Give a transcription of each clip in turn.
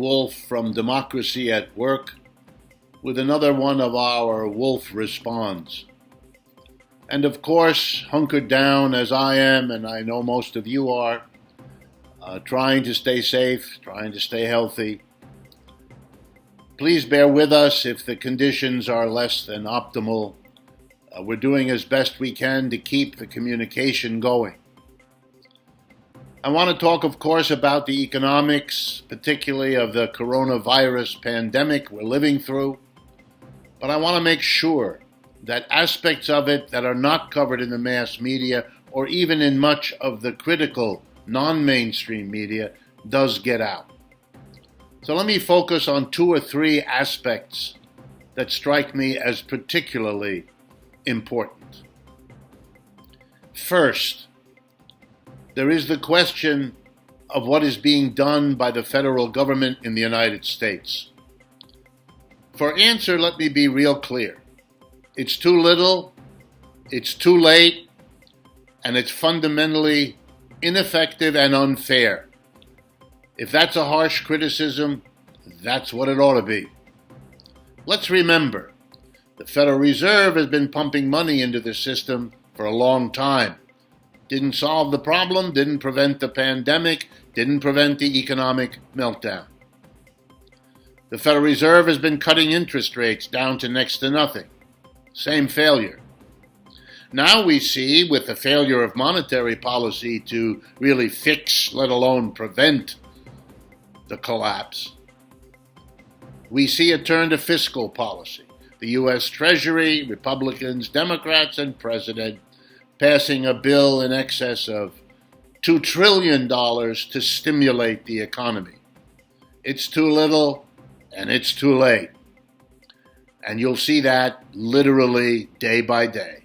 Wolff from Democracy at Work with another one of our Wolff Responds. And of course, hunkered down as I am, and I know most of you are, trying to stay safe, trying to stay healthy. Please bear with us if the conditions are less than optimal. We're doing as best we can to keep the communication going. I want to talk, of course, about the economics, particularly of the coronavirus pandemic we're living through. But I want to make sure that aspects of it that are not covered in the mass media or even in much of the critical non-mainstream media does get out. So let me focus on 2 or 3 aspects that strike me as particularly important. First, there is the question of what is being done by the federal government in the United States. For answer, let me be real clear. It's too little, it's too late, and it's fundamentally ineffective and unfair. If that's a harsh criticism, that's what it ought to be. Let's remember, the Federal Reserve has been pumping money into the system for a long time. Didn't solve the problem, didn't prevent the pandemic, didn't prevent the economic meltdown. The Federal Reserve has been cutting interest rates down to next to nothing. Same failure. Now we see, with the failure of monetary policy to really fix, let alone prevent, the collapse, we see a turn to fiscal policy. The U.S. Treasury, Republicans, Democrats, and President passing a bill in excess of $2 trillion to stimulate the economy. It's too little and it's too late. And you'll see that literally day by day.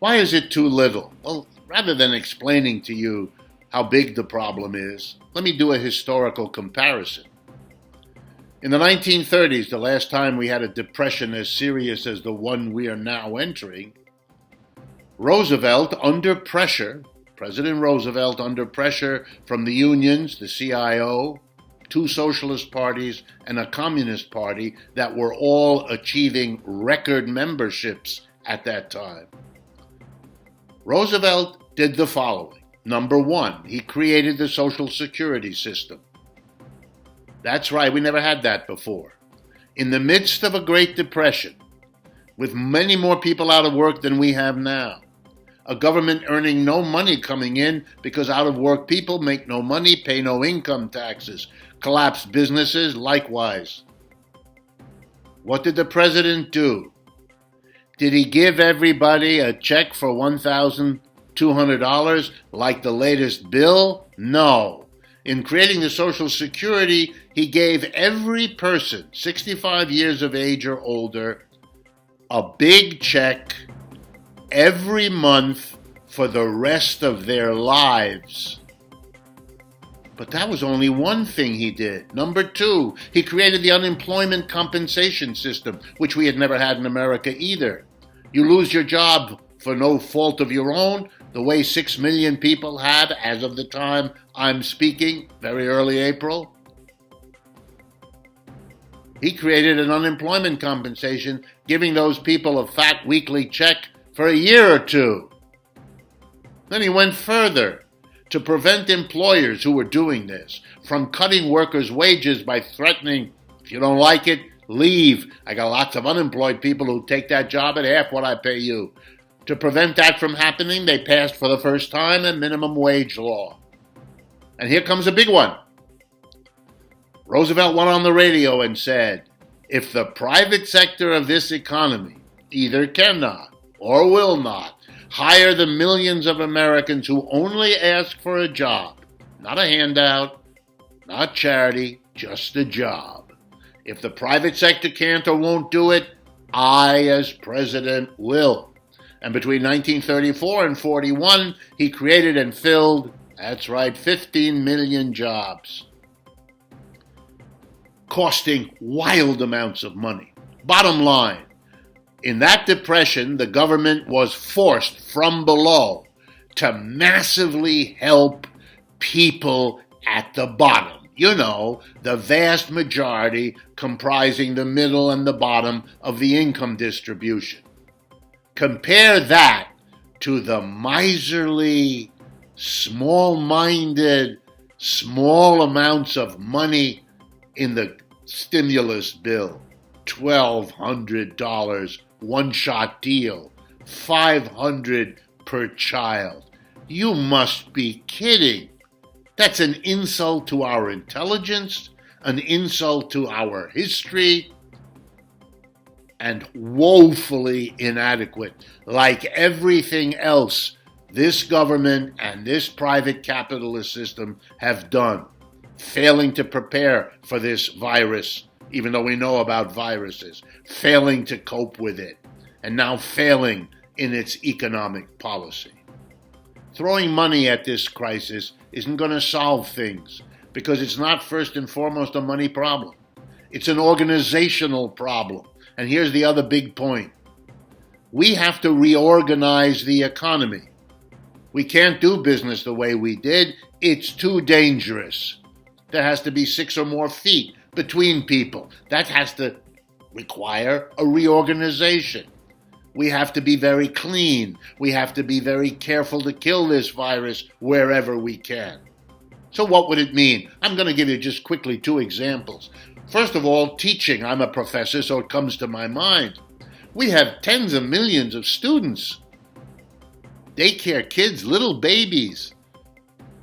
Why is it too little? Well, rather than explaining to you how big the problem is, let me do a historical comparison. In the 1930s, the last time we had a depression as serious as the one we are now entering, Roosevelt, under pressure, President Roosevelt, under pressure from the unions, the CIO, 2 socialist parties, and a communist party that were all achieving record memberships at that time. Roosevelt did the following. Number 1, he created the Social Security system. That's right, we never had that before. In the midst of a Great Depression, with many more people out of work than we have now, a government earning no money coming in because out-of-work people make no money, pay no income taxes, collapse businesses likewise. What did the president do? Did he give everybody a check for $1,200 like the latest bill? No. In creating the Social Security, he gave every person 65 years of age or older a big check every month for the rest of their lives. But that was only one thing he did. Number 2, he created the unemployment compensation system, which we had never had in America either. You lose your job for no fault of your own, the way 6 million people have as of the time I'm speaking, very early April. He created an unemployment compensation, giving those people a fat weekly check for a year or 2. Then he went further to prevent employers who were doing this from cutting workers' wages by threatening, if you don't like it, leave. I got lots of unemployed people who take that job at half what I pay you. To prevent that from happening, they passed for the first time a minimum wage law. And here comes a big one. Roosevelt went on the radio and said, if the private sector of this economy either cannot or will not hire the millions of Americans who only ask for a job, not a handout, not charity, just a job. If the private sector can't or won't do it, I, as president, will. And between 1934 and 41, he created and filled, that's right, 15 million jobs, costing wild amounts of money. Bottom line, in that depression, the government was forced from below to massively help people at the bottom, You know, the vast majority comprising the middle and the bottom of the income distribution. Compare that to the miserly, small-minded, small amounts of money in the stimulus bill. $1,200, one-shot deal, $500 per child. You must be kidding. That's an insult to our intelligence, an insult to our history, and woefully inadequate, like everything else this government and this private capitalist system have done, failing to prepare for this virus, even though we know about viruses, failing to cope with it, and now failing in its economic policy. Throwing money at this crisis isn't going to solve things, because it's not first and foremost a money problem. It's an organizational problem. And here's the other big point. We have to reorganize the economy. We can't do business the way we did. It's too dangerous. There has to be 6 or more feet between people. That has to require a reorganization. We have to be very clean. We have to be very careful to kill this virus wherever we can. So what would it mean? I'm going to give you just quickly 2 examples. First of all, teaching. I'm a professor, so it comes to my mind. We have tens of millions of students. Daycare kids, little babies.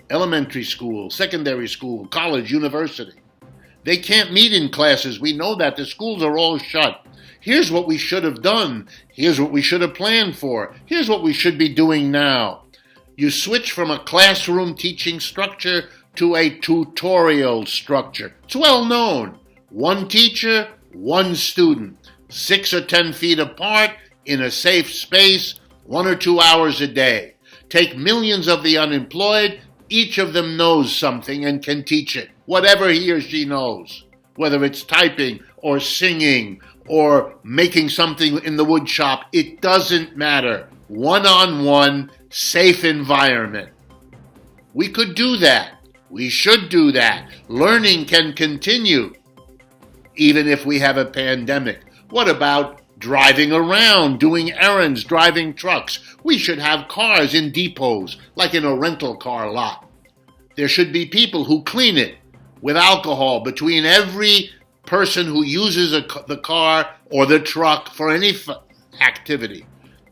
Elementary school, secondary school, college, university. They can't meet in classes. We know that. The schools are all shut. Here's what we should have done. Here's what we should have planned for. Here's what we should be doing now. You switch from a classroom teaching structure to a tutorial structure. It's well known. 1 teacher, 1 student, 6 or 10 feet apart in a safe space, 1 or 2 hours a day. Take millions of the unemployed. Each of them knows something and can teach it, whatever he or she knows, whether it's typing or singing or making something in the wood shop. It doesn't matter. One-on-one, safe environment. We could do that. We should do that. Learning can continue, even if we have a pandemic. What about driving around, doing errands, driving trucks? We should have cars in depots, like in a rental car lot. There should be people who clean it with alcohol between every person who uses the car or the truck for any activity.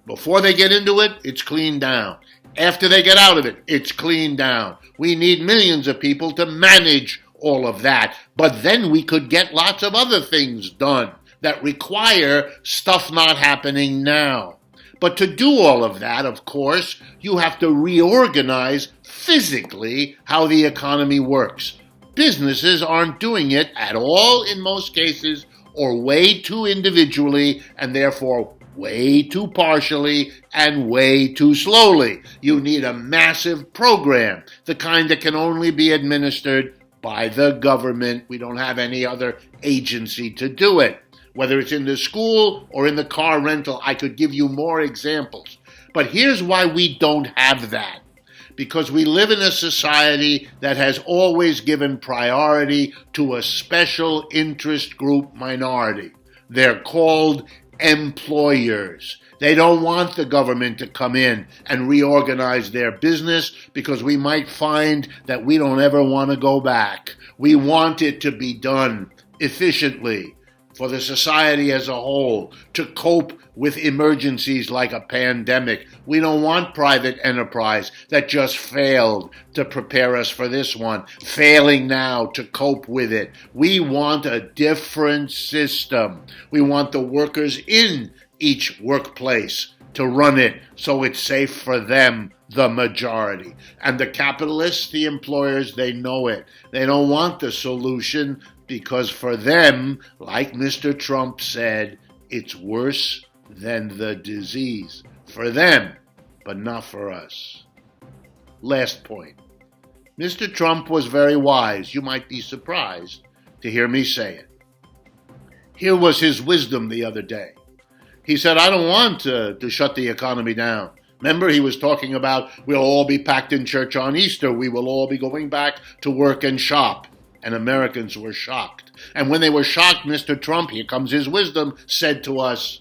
Before they get into it, it's cleaned down. After they get out of it, it's cleaned down. We need millions of people to manage all of that. But then we could get lots of other things done that require stuff not happening now. But to do all of that, of course, you have to reorganize physically how the economy works. Businesses aren't doing it at all in most cases, or way too individually, and therefore way too partially and way too slowly. You need a massive program, the kind that can only be administered by the government. We don't have any other agency to do it. Whether it's in the school or in the car rental, I could give you more examples. But here's why we don't have that. Because we live in a society that has always given priority to a special interest group minority. They're called employers. They don't want the government to come in and reorganize their business because we might find that we don't ever want to go back. We want it to be done efficiently for the society as a whole, to cope with emergencies like a pandemic. We don't want private enterprise that just failed to prepare us for this one, failing now to cope with it. We want a different system. We want the workers in each workplace to run it so it's safe for them, the majority. And the capitalists, the employers, they know it. They don't want the solution because for them, like Mr. Trump said, it's worse than the disease. For them, but not for us. Last point. Mr. Trump was very wise. You might be surprised to hear me say it. Here was his wisdom the other day. He said, I don't want to shut the economy down. Remember, he was talking about we'll all be packed in church on Easter. We will all be going back to work and shop. and Americans were shocked. And when they were shocked, Mr. Trump, here comes his wisdom, said to us,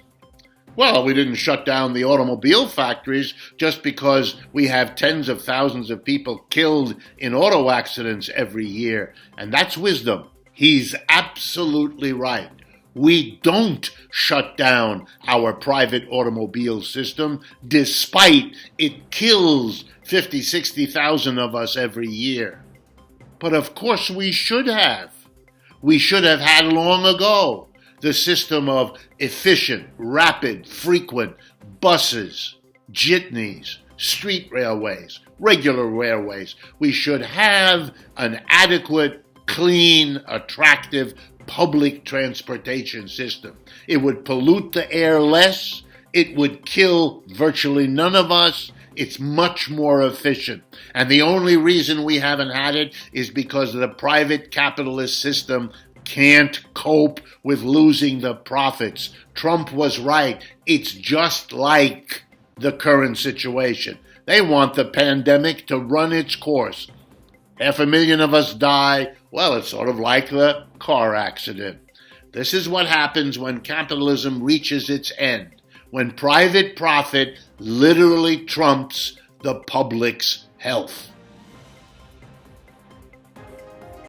well, we didn't shut down the automobile factories just because we have tens of thousands of people killed in auto accidents every year. And that's wisdom. He's absolutely right. We don't shut down our private automobile system, despite it kills 50, 60,000 of us every year. But of course we should have. We should have had long ago the system of efficient, rapid, frequent buses, jitneys, street railways, regular railways. We should have an adequate, clean, attractive public transportation system. It would pollute the air less. It would kill virtually none of us. It's much more efficient. And the only reason we haven't had it is because the private capitalist system can't cope with losing the profits. Trump was right. It's just like the current situation. They want the pandemic to run its course. 500,000 of us die. Well, it's sort of like the car accident. This is what happens when capitalism reaches its end, when private profit literally trumps the public's health.